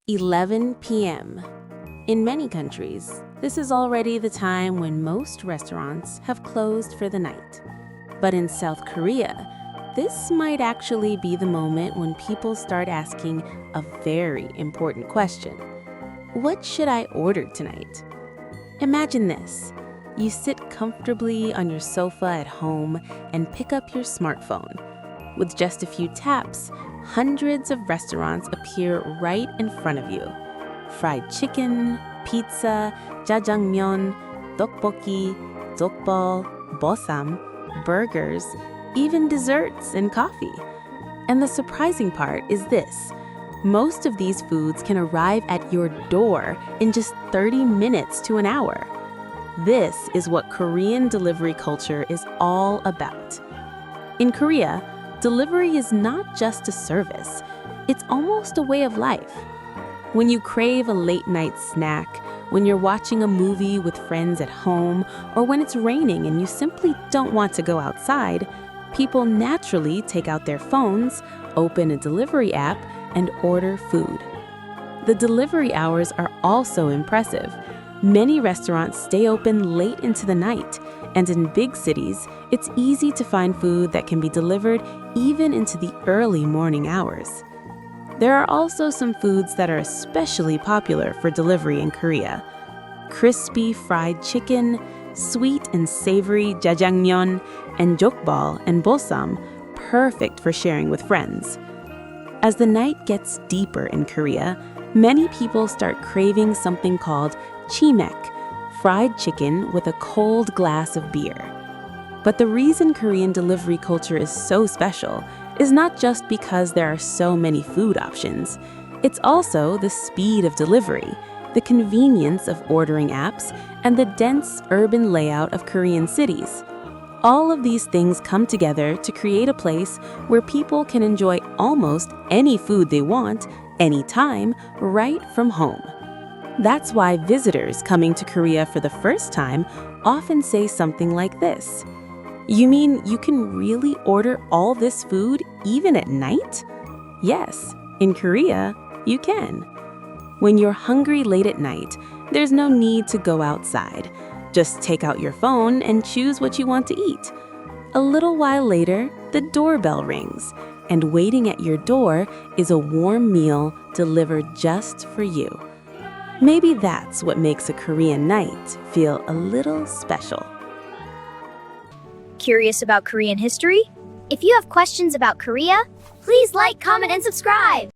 11 p.m. In many countries, this is already the time when most restaurants have closed for the night. But in South Korea, this might actually be the moment when people start asking a very important question. What should I order tonight? Imagine this. You sit comfortably on your sofa at home and pick up your smartphone. With just a few taps, hundreds of restaurants appear right in front of you. Fried chicken, pizza, jjajangmyeon, tteokbokki, jokbal, bosam, burgers, even desserts and coffee. And the surprising part is this. Most of these foods can arrive at your door in just 30 minutes to an hour. This is what Korean delivery culture is all about. In Korea, delivery is not just a service, it's almost a way of life. When you crave a late-night snack, when you're watching a movie with friends at home, or when it's raining and you simply don't want to go outside, people naturally take out their phones, open a delivery app, and order food. The delivery hours are also impressive. Many restaurants stay open late into the night, and in big cities, it's easy to find food that can be delivered even into the early morning hours. There are also some foods that are especially popular for delivery in Korea. Crispy fried chicken, sweet and savory jjajangmyeon, and jokbal and bosam, perfect for sharing with friends. As the night gets deeper in Korea, many people start craving something called chimek, fried chicken with a cold glass of beer. But the reason Korean delivery culture is so special is not just because there are so many food options. It's also the speed of delivery, the convenience of ordering apps, and the dense urban layout of Korean cities. All of these things come together to create a place where people can enjoy almost any food they want, anytime, right from home. That's why visitors coming to Korea for the first time often say something like this. You mean you can really order all this food even at night? Yes, in Korea, you can. When you're hungry late at night, there's no need to go outside. Just take out your phone and choose what you want to eat. A little while later, the doorbell rings, and waiting at your door is a warm meal delivered just for you. Maybe that's what makes a Korean night feel a little special. Curious about Korean history? If you have questions about Korea, please like, comment, and subscribe!